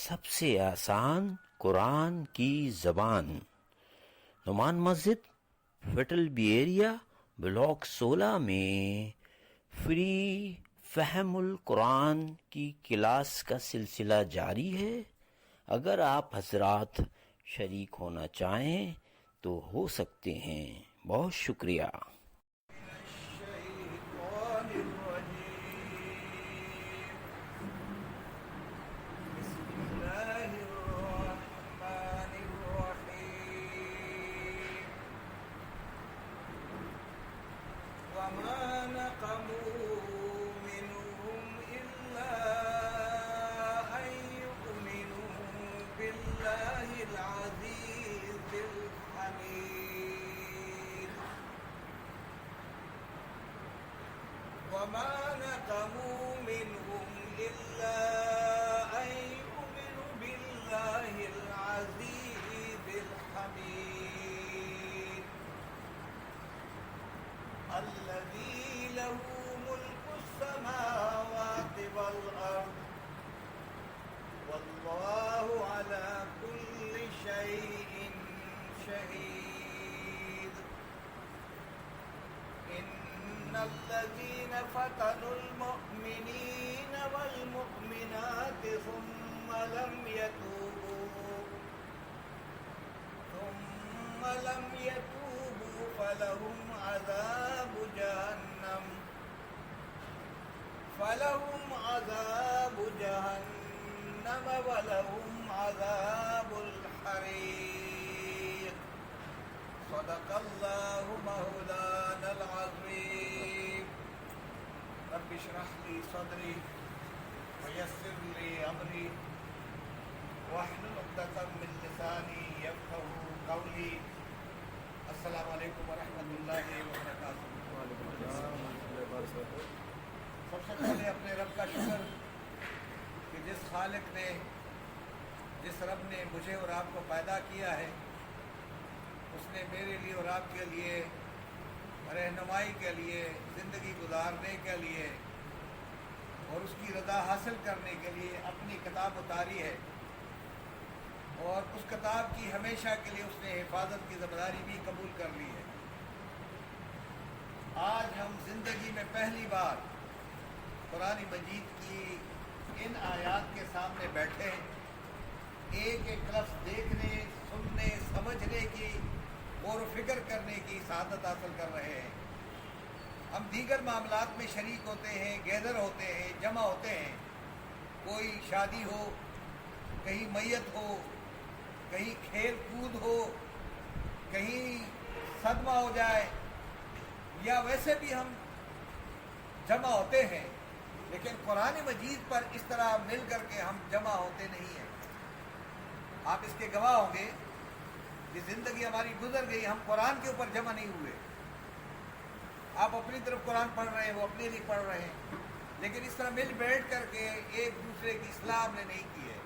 سب سے آسان قرآن کی زبان، نعمان مسجد، فیٹل بی ایریا، بلاک 16 میں فری فہم القرآن کی کلاس کا سلسلہ جاری ہے۔ اگر آپ حضرات شریک ہونا چاہیں تو ہو سکتے ہیں۔ بہت شکریہ۔ وما نقموا منهم إلا أن يؤمنوا بالله العزيز الحميد الذي له ملك السماوات والأرض والله على كل شيء شهيد إن الذين فتنوا المؤمنين والمؤمنات ثم لم يتوبوا فلهم عذاب جهنم ولهم عذاب الحريق صدق الله مولانا العظيم رب اشرح لي صدري ويسر لي أمري واحلل عقدة من لساني يفقهوا قولي السلام علیکم ورحمۃ اللہ وبرکاتہ۔ سب سے پہلے اپنے رب کا شکر کہ جس خالق نے، جس رب نے مجھے اور آپ کو پیدا کیا ہے، اس نے میرے لیے اور آپ کے لیے رہنمائی کے لیے، زندگی گزارنے کے لیے اور اس کی رضا حاصل کرنے کے لیے اپنی کتاب اتاری ہے، اور اس کتاب کی ہمیشہ کے لیے اس نے حفاظت کی ذمہ داری بھی قبول کر لی ہے۔ آج ہم زندگی میں پہلی بار قرآن مجید کی ان آیات کے سامنے بیٹھے ہیں، ایک ایک لفظ دیکھنے، سننے، سمجھنے کی، غور و فکر کرنے کی سعادت حاصل کر رہے ہیں۔ ہم دیگر معاملات میں شریک ہوتے ہیں، گیدر ہوتے ہیں، جمع ہوتے ہیں، کوئی شادی ہو، کہیں میت ہو، کہیں کھیل کود ہو، کہیں صدمہ ہو جائے، یا ویسے بھی ہم جمع ہوتے ہیں، لیکن قرآن مجید پر اس طرح مل کر کے ہم جمع ہوتے نہیں ہیں۔ آپ اس کے گواہ ہوں گے کہ زندگی ہماری گزر گئی، ہم قرآن کے اوپر جمع نہیں ہوئے۔ آپ اپنی طرف قرآن پڑھ رہے ہیں، وہ اپنے لیے پڑھ رہے ہیں، لیکن اس طرح مل بیٹھ کر کے ایک دوسرے کی اصلاح ہم نے نہیں کی ہے۔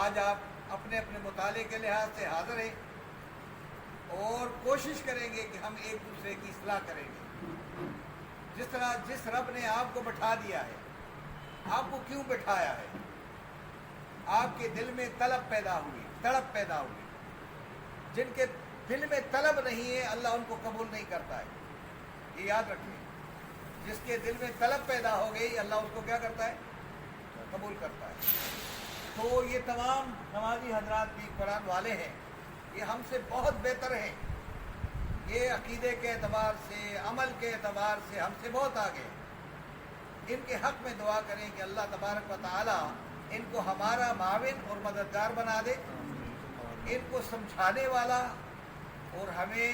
آج آپ اپنے اپنے مطالعے کے لحاظ سے حاضر ہیں اور کوشش کریں گے کہ ہم ایک دوسرے کی اصلاح کریں گے۔ جس طرح جس رب نے آپ کو بٹھا دیا ہے، آپ کو کیوں بٹھایا ہے؟ آپ کے دل میں طلب پیدا ہوئی، تڑپ پیدا ہوئی۔ جن کے دل میں طلب نہیں ہے اللہ ان کو قبول نہیں کرتا ہے، یہ یاد رکھیں۔ جس کے دل میں طلب پیدا ہو گئی اللہ اس کو کیا کرتا ہے؟ قبول کرتا ہے۔ تو یہ تمام نمازی حضرات بھی قرآن والے ہیں، یہ ہم سے بہت بہتر ہیں، یہ عقیدے کے اعتبار سے، عمل کے اعتبار سے ہم سے بہت آگے ہیں۔ ان کے حق میں دعا کریں کہ اللہ تبارک و تعالی ان کو ہمارا معاون اور مددگار بنا دے، ان کو سمجھانے والا اور ہمیں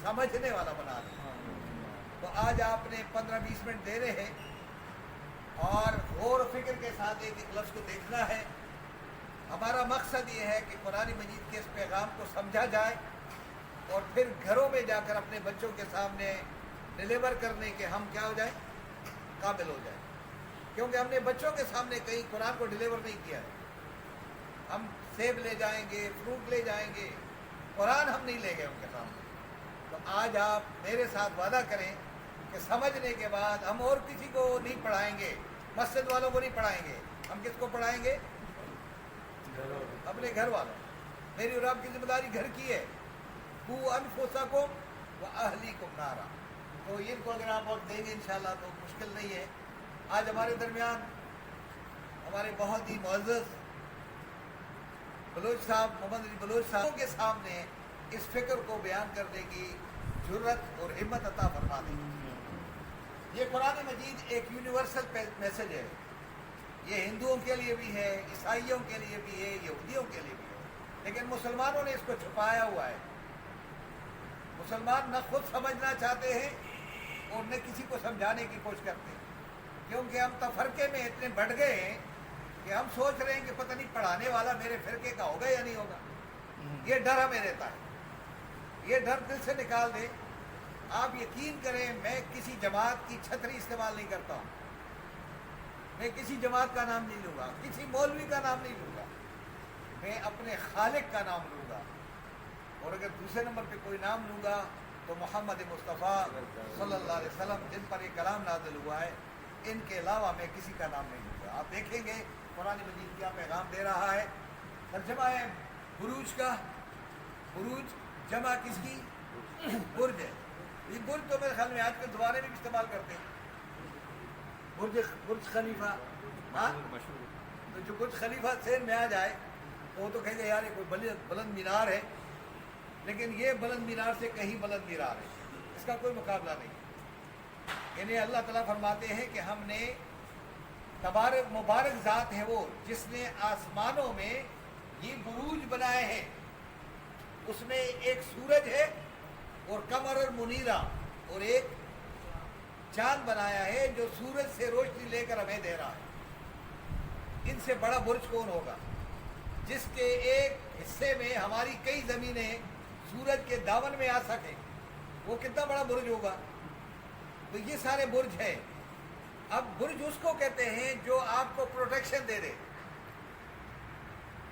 سمجھنے والا بنا دے۔ تو آج آپ نے 15-20 منٹ دے رہے ہیں اور غور و فکر کے ساتھ ایک ایک لفظ کو دیکھنا ہے۔ ہمارا مقصد یہ ہے کہ قرآن مجید کے اس پیغام کو سمجھا جائے اور پھر گھروں میں جا کر اپنے بچوں کے سامنے ڈیلیور کرنے کے ہم کیا ہو جائیں؟ قابل ہو جائیں، کیونکہ ہم نے بچوں کے سامنے کہیں قرآن کو ڈیلیور نہیں کیا ہے۔ ہم سیب لے جائیں گے، فروٹ لے جائیں گے، قرآن ہم نہیں لے گئے ان کے سامنے۔ تو آج آپ میرے ساتھ وعدہ کریں کہ سمجھنے کے بعد ہم اور کسی کو نہیں پڑھائیں گے، مسجد والوں کو نہیں پڑھائیں گے، ہم کس کو پڑھائیں گے؟ اپنے گھر والوں. میری اور آپ کی ذمہ داری گھر کی ہے. قوا انفسکم واہلیکم نارا. تو ان کو اگر آپ وقت دیں گے انشاءاللہ تو مشکل نہیں ہے. آج ہمارے درمیان ہمارے بہت ہی معزز بلوچ صاحب محمد علی بلوچ صاحب کے سامنے اس فکر کو بیان کرنے کی جرت اور ہمت عطا فرما دیں. یہ قرآن مجید ایک یونیورسل میسج ہے. یہ ہندوؤں کے لیے بھی ہے, عیسائیوں کے لیے بھی ہے, یہودیوں کے لیے بھی ہے, لیکن مسلمانوں نے اس کو چھپایا ہوا ہے. مسلمان نہ خود سمجھنا چاہتے ہیں اور نہ کسی کو سمجھانے کی کوشش کرتے ہیں, کیونکہ ہم تفرقے میں اتنے بڑھ گئے ہیں کہ ہم سوچ رہے ہیں کہ پتہ نہیں پڑھانے والا میرے فرقے کا ہوگا یا نہیں ہوگا. یہ ڈر ہمیں رہتا ہے. یہ ڈر دل سے نکال دیں. آپ یقین کریں, میں کسی جماعت کی چھتری استعمال نہیں کرتا ہوں. میں کسی جماعت کا نام نہیں لوں گا, کسی مولوی کا نام نہیں لوں گا. میں اپنے خالق کا نام لوں گا, اور اگر دوسرے نمبر پہ کوئی نام لوں گا تو محمد مصطفیٰ صلی اللہ علیہ وسلم جن پر یہ کلام نازل ہوا ہے, ان کے علاوہ میں کسی کا نام نہیں لوں گا. آپ دیکھیں گے قرآن مجید کیا پیغام دے رہا ہے. ترجمہ ہے بروج کا. بروج جمع کس کی؟ برج ہے. یہ برج تو میرے خیال میں آج کل دوبارے میں بھی استعمال کرتے ہیں. برج خلیفہ. ہاں, تو جو برج خلیفہ ذہن میں آ جائے تو وہ تو کہیں گے یار یہ کوئی بلند مینار ہے, لیکن یہ بلند مینار سے کہیں بلند مینار ہے, اس کا کوئی مقابلہ نہیں. یعنی اللہ تعالیٰ فرماتے ہیں کہ ہم نے تبارک مبارک ذات ہے وہ جس نے آسمانوں میں یہ بروج بنائے ہیں. اس میں ایک سورج ہے اور قمر منیرہ, اور ایک چاند بنایا ہے جو سورج سے روشنی لے کر ہمیں دے رہا ہے. ان سے بڑا برج کون ہوگا جس کے ایک حصے میں ہماری کئی زمینیں سورج کے دامن میں آ سکیں؟ وہ کتنا بڑا برج ہوگا. تو یہ سارے برج ہیں. اب برج اس کو کہتے ہیں جو آپ کو پروٹیکشن دے دے,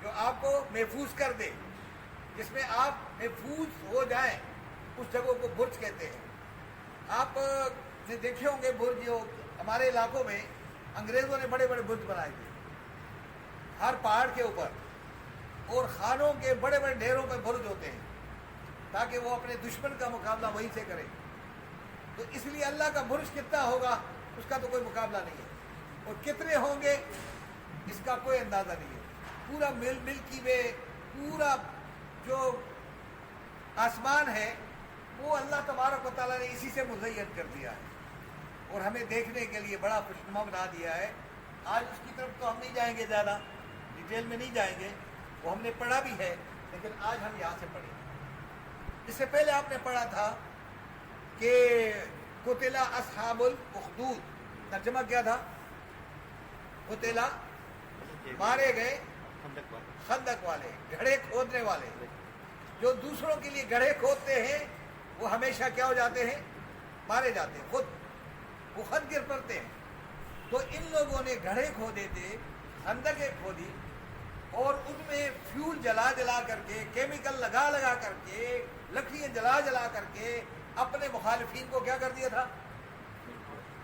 جو آپ کو محفوظ کر دے, جس میں آپ محفوظ ہو جائیں, اس جگہ کو برج کہتے ہیں. آپ نے دیکھے ہوں گے برج, جو ہمارے علاقوں میں انگریزوں نے بڑے بڑے برج بنائے تھے ہر پہاڑ کے اوپر, اور خانوں کے بڑے بڑے ڈھیروں پہ برج ہوتے ہیں تاکہ وہ اپنے دشمن کا مقابلہ وہیں سے کرے. تو اس لیے اللہ کا برج کتنا ہوگا اس کا تو کوئی مقابلہ نہیں ہے, اور کتنے ہوں گے اس کا کوئی اندازہ نہیں ہے. پورا ملکی وے, پورا جو آسمان ہے وہ اللہ تبارک و تعالیٰ نے اسی سے مزین کر دیا ہے, اور ہمیں دیکھنے کے لیے بڑا خوشنما بنا دیا ہے. آج اس کی طرف تو ہم نہیں جائیں گے, زیادہ ڈیٹیل میں نہیں جائیں گے, وہ ہم نے پڑھا بھی ہے, لیکن آج ہم یہاں سے پڑھیں گے. اس سے پہلے آپ نے پڑھا تھا کہ قتل اصحاب الاخدود, ترجمہ کیا تھا؟ قتل, مارے گئے خندق والے, گڑھے کھودنے والے. جو دوسروں کے لیے گڑھے کھودتے ہیں وہ ہمیشہ کیا ہو جاتے ہیں؟ مارے جاتے ہیں, خود وہ خود گر پڑتے ہیں. تو ان لوگوں نے گڑھے کھودے تھے, خندقیں کھودی, اور ان میں فیول جلا جلا کر کے, کیمیکل لگا لگا کر کے, لکڑیاں جلا جلا کر کے اپنے مخالفین کو کیا کر دیا تھا؟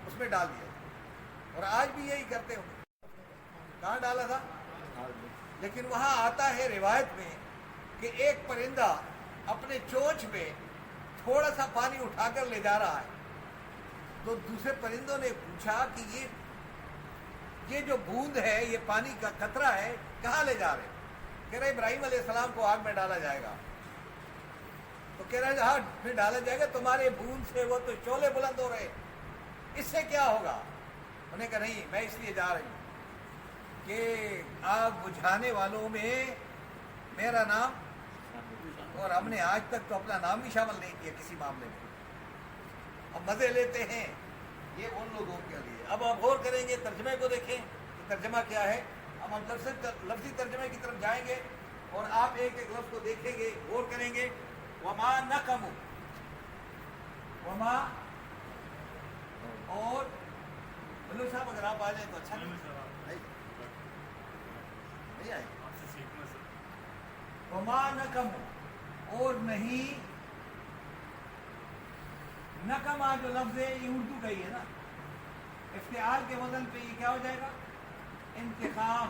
اس میں ڈال دیا. اور آج بھی یہی کرتے ہوں. کہاں ڈالا تھا؟ لیکن وہاں آتا ہے روایت میں کہ ایک پرندہ اپنے چونچ میں تھوڑا سا پانی اٹھا کر لے جا رہا ہے, تو دوسرے پرندوں نے پوچھا کہ یہ جو بوند ہے, یہ پانی کا قطرہ ہے, کہاں لے جا رہے؟ کہہ رہے ابراہیم علیہ السلام کو آگ میں ڈالا جائے گا. تو کہہ رہے ہاں میں ڈالا جائے گا, تمہارے بوند سے وہ تو شعلے بلند ہو رہے, اس سے کیا ہوگا؟ انہوں نے کہا نہیں, میں اس لیے جا رہی ہوں کہ آگ بجھانے والوں میں میرا نام, اور ہم نے آج تک تو اپنا نام بھی شامل نہیں کیا کسی معاملے میں. ہم مزے لیتے ہیں, یہ ان لوگوں کے لیے. اب آپ غور کریں گے, ترجمے کو دیکھیں کہ ترجمہ کیا ہے. ہم لفظی ترجمے کی طرف جائیں گے اور آپ ایک ایک لفظ کو دیکھیں گے, غور کریں گے. وما نقموا, وما, اور بلو صاحب اگر آپ آ جائیں تو اچھا. نہیں آئے. وما نقموا, اور نہیں, نقمہ جو لفظ ہے یہ اردو کا ہی ہے نا, افتعال کے وزن پہ یہ کیا ہو جائے گا؟ انتقام.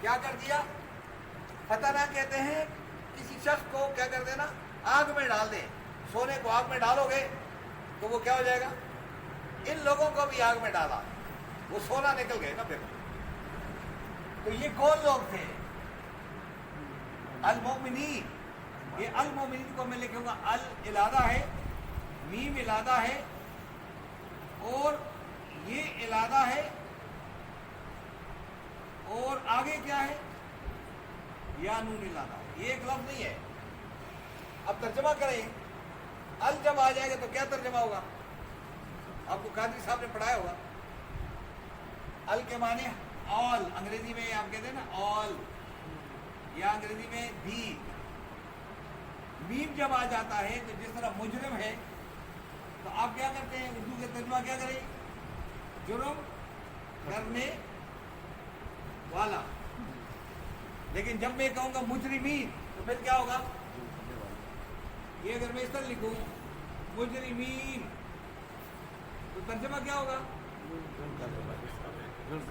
کیا کر دیا؟ فتح نہ کہتے ہیں کسی شخص کو کیا کر دینا؟ آگ میں ڈال دیں. سونے کو آگ میں ڈالو گے تو وہ کیا ہو جائے گا؟ ان لوگوں کو بھی آگ میں ڈالا, وہ سونا نکل گئے نا پھر. تو یہ کون لوگ تھے؟ المومنین. یہ المومنین کو میں لکھوں گا ال علادہ ہے, میم علادہ ہے, اور یہ علادہ ہے, اور آگے کیا ہے؟ یا نون علادہ. یہ ایک لفظ نہیں ہے. اب ترجمہ کریں, ال جب آ جائے گا تو کیا ترجمہ ہوگا؟ آپ کو قادری صاحب نے پڑھایا ہوگا. ال کے معنی آل, انگریزی میں آپ کہتے ہیں نا آل, یا انگریزی میں دی. میم جب آ جاتا ہے تو جس طرح مجرم ہے تو آپ کیا کرتے ہیں, اردو کے ترجمہ کیا کریں؟ جرم کرنے والا. لیکن جب میں کہوں گا مجرمین تو پھر کیا ہوگا؟ یہ اگر میں اس طرح لکھوں مجرمین تو ترجمہ کیا ہوگا؟ جرم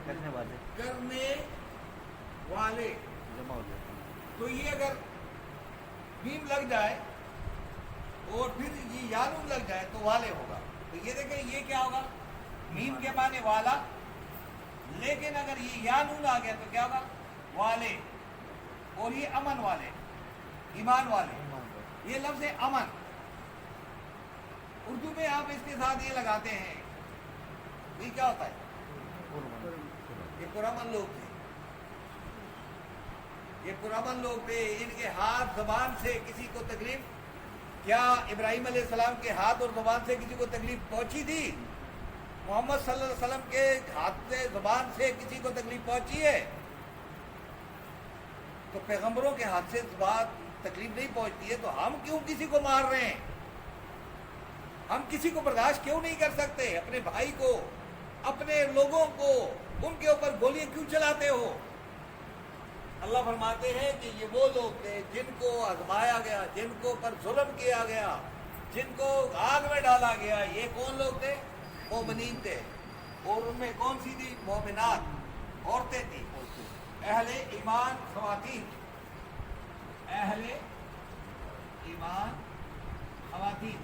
کرنے والے. تو یہ اگر میم لگ جائے اور پھر یہ یا نون لگ جائے تو والے ہوگا. تو یہ دیکھیں یہ کیا ہوگا؟ میم کے معنی والا, لیکن اگر یہ یا نون آ گیا تو کیا ہوگا؟ والے. اور یہ امن والے, ایمان والے. یہ لفظ ہے امن. اردو میں آپ اس کے ساتھ یہ لگاتے ہیں, یہ کیا ہوتا ہے؟ یہ پرامن لوگ تھے. یہ پرامن لوگ تھے. ان کے ہاتھ زبان سے کسی کو تکلیف, کیا ابراہیم علیہ السلام کے ہاتھ اور زبان سے کسی کو تکلیف پہنچی تھی؟ محمد صلی اللہ علیہ وسلم کے ہاتھ سے زبان سے کسی کو تکلیف پہنچی ہے؟ تو پیغمبروں کے ہاتھ سے زبان تکلیف نہیں پہنچتی ہے, تو ہم کیوں کسی کو مار رہے ہیں؟ ہم کسی کو برداشت کیوں نہیں کر سکتے؟ اپنے بھائی کو, اپنے لوگوں کو, ان کے اوپر گولیاں کیوں چلاتے ہو؟ اللہ فرماتے ہیں کہ یہ وہ لوگ تھے جن کو آزمایا گیا, جن کو پر ظلم کیا گیا, جن کو آگ میں ڈالا گیا. یہ کون لوگ تھے؟ مومنین تھے. اور ان میں کون سی تھی؟ مومنات, عورتیں تھیں. اہل ایمان خواتین, اہل ایمان خواتین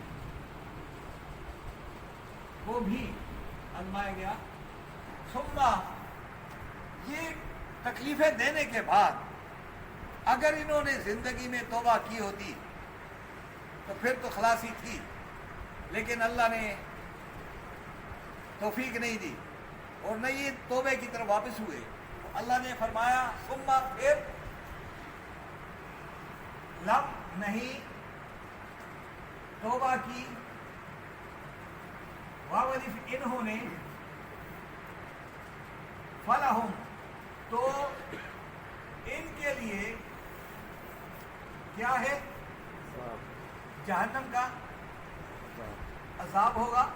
کو بھی آزمایا گیا. ثم یہ تکلیفیں دینے کے بعد اگر انہوں نے زندگی میں توبہ کی ہوتی تو پھر تو خلاصی تھی, لیکن اللہ نے توفیق نہیں دی اور نہ یہ توبے کی طرف واپس ہوئے. اللہ نے فرمایا ثم پھر لم نہیں توبہ کی, واولف انہوں نے, فلہم تو ان کے لیے کیا ہے؟ جہنم کا عذاب ہوگا.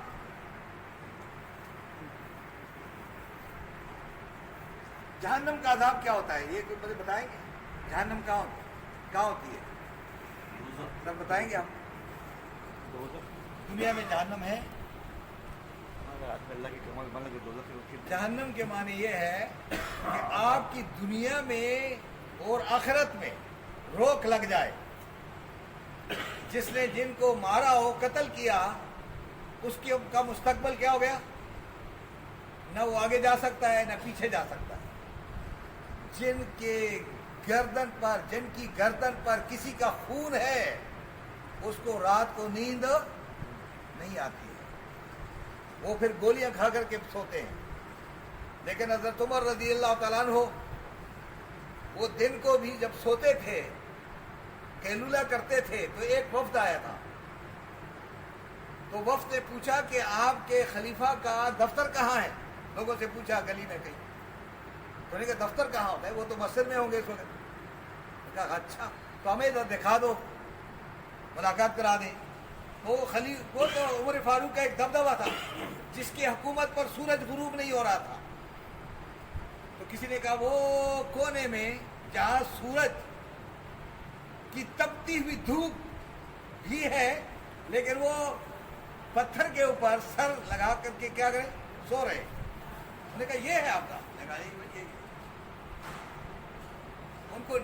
جہنم کا عذاب کیا ہوتا ہے یہ کوئی مجھے بتائیں گے؟ جہنم کہاں ہوتی ہے؟ سب بتائیں گے آپ؟ دنیا میں جہنم ہے. جہنم کے معنی یہ ہے کہ آپ کی دنیا میں اور آخرت میں روک لگ جائے. جس نے جن کو مارا ہو, قتل کیا, اس کا مستقبل کیا ہو گیا؟ نہ وہ آگے جا سکتا ہے نہ پیچھے جا سکتا ہے. جن کی گردن پر کسی کا خون ہے, اس کو رات کو نیند نہیں آتی ہے, وہ پھر گولیاں کھا کر کے سوتے ہیں. لیکن حضرت عمر رضی اللہ تعالیٰ عنہ وہ دن کو بھی جب سوتے تھے, قیلولہ کرتے تھے, تو ایک وفد آیا تھا. تو وفد نے پوچھا کہ آپ کے خلیفہ کا دفتر کہاں ہے؟ لوگوں سے پوچھا گلی میں کہیں. تو نے کہا دفتر کہاں ہوتا ہے؟ وہ تو مسجد میں ہوں گے اس وقت. کہا اچھا تو ہمیں ادھر دکھا دو, ملاقات کرا دیں. وہ تو عمر فاروق کا ایک دبدبہ تھا جس کی حکومت پر سورج غروب نہیں ہو رہا تھا. تو کسی نے کہا وہ کونے میں جہاں سورج کی تپتی ہوئی دھوپ بھی ہے, لیکن وہ پتھر کے اوپر سر لگا کر کے کیا کریں, سو رہے. نے کہا یہ ہے آپ کا.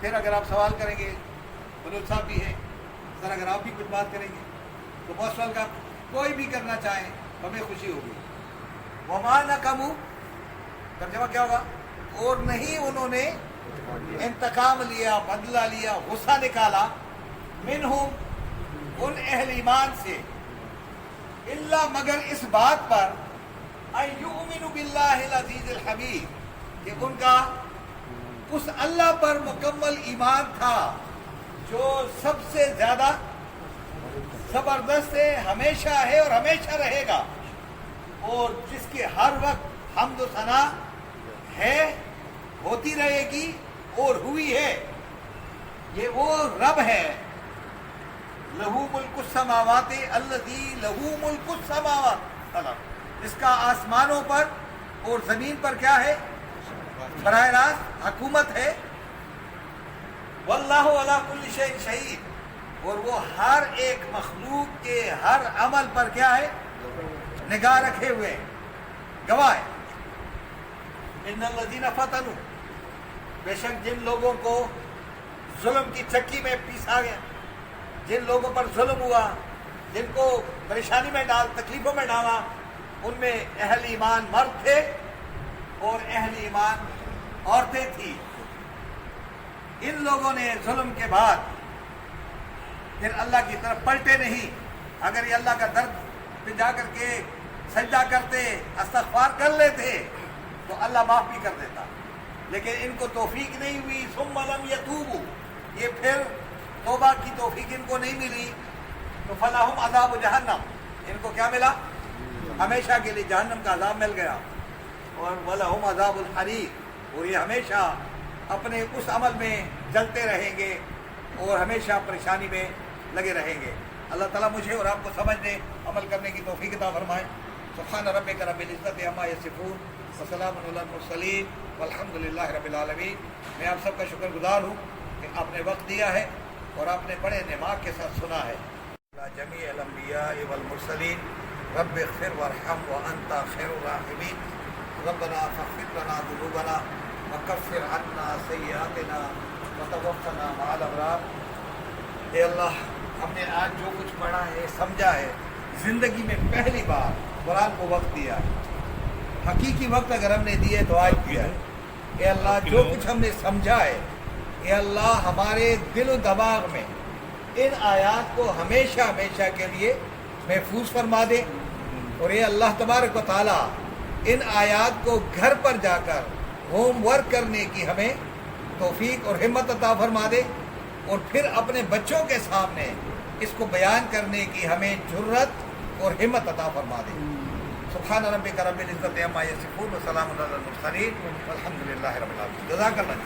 پھر اگر آپ سوال کریں گے، بلوچ صاحب بھی ہیں سر، اگر آپ بھی کچھ بات کریں گے تو بہت سوال کا کوئی بھی کرنا چاہیں ہمیں خوشی ہوگی. وما نقموا، ترجمہ کیا ہوگا؟ اور نہیں انہوں نے انتقام لیا، بدلہ لیا، غصہ نکالا، منہم ان اہل ایمان سے، الا مگر اس بات پر ان یؤمنوا باللہ العزیز الحمید، کہ ان کا اس اللہ پر مکمل ایمان تھا جو سب سے زیادہ زبردست ہے، ہمیشہ ہے اور ہمیشہ رہے گا، اور جس کے ہر وقت حمد و ثنا ہے، ہوتی رہے گی اور ہوئی ہے. یہ وہ رب ہے، لہو ملک السماوات الذی لہو ملک السماوات، اس کا آسمانوں پر اور زمین پر کیا ہے؟ براہ راست حکومت ہے. واللہ علی کل شیء شہید، اور وہ ہر ایک مخلوق کے ہر عمل پر کیا ہے؟ نگاہ رکھے ہوئے، گواہ ہے. ان الذین فتنوا، بے شک جن لوگوں کو ظلم کی چکی میں پیسا گیا، جن لوگوں پر ظلم ہوا، جن کو پریشانی میں تکلیفوں میں ڈالا، ان میں اہل ایمان مرد تھے اور اہل ایمان عورتیں تھیں. ان لوگوں نے ظلم کے بعد پھر اللہ کی طرف پلٹے نہیں. اگر یہ اللہ کا درد پہ جا کر کے سجدہ کرتے، استغفار کر لیتے تو اللہ معاف بھی کر دیتا، لیکن ان کو توفیق نہیں ہوئی. ثم لم یتوبوا، یہ پھر توبہ کی توفیق ان کو نہیں ملی، تو فلہم عذاب جہنم، ان کو کیا ملا؟ ہمیشہ کے لیے جہنم کا عذاب مل گیا. اور ولہم عذاب الحریق، اور یہ ہمیشہ اپنے اس عمل میں جلتے رہیں گے اور ہمیشہ پریشانی میں لگے رہیں گے. اللہ تعالیٰ مجھے اور آپ کو سمجھنے، عمل کرنے کی توفیق عطا فرمائے. سبحان ربک رب العزت عما یصفون وسلام علی المرسلین والحمد للہ رب العالمین. میں آپ سب کا شکر گزار ہوں کہ آپ نے وقت دیا ہے اور آپ نے بڑے دماغ کے ساتھ سنا ہے. جمیع الانبیاء والمرسلین رب اغفر وارحم وانت خیر الراحمین. ربنا فاغفر لنا ذنوبنا وکفر عنا سیئاتنا وتوفنا مع الابرار. اے اللہ، ہم نے آج جو کچھ پڑھا ہے، سمجھا ہے، زندگی میں پہلی بار قرآن کو وقت دیا ہے. حقیقی وقت اگر ہم نے دیے تو آج دیا ہے. اے اللہ، جو کچھ ہم نے سمجھا ہے، اے اللہ ہمارے دل و دماغ میں ان آیات کو ہمیشہ ہمیشہ کے لیے محفوظ فرما دے. اور اے اللہ تبارک و تعالیٰ ان آیات کو گھر پر جا کر ہوم ورک کرنے کی ہمیں توفیق اور ہمت عطا فرما دے، اور پھر اپنے بچوں کے سامنے اس کو بیان کرنے کی ہمیں جرت اور ہمت عطا فرما دے. سبحان ربک رب العزت عما یصفون وسلام علی المرسلین والحمد للہ رب العالمین. جزاک اللہ.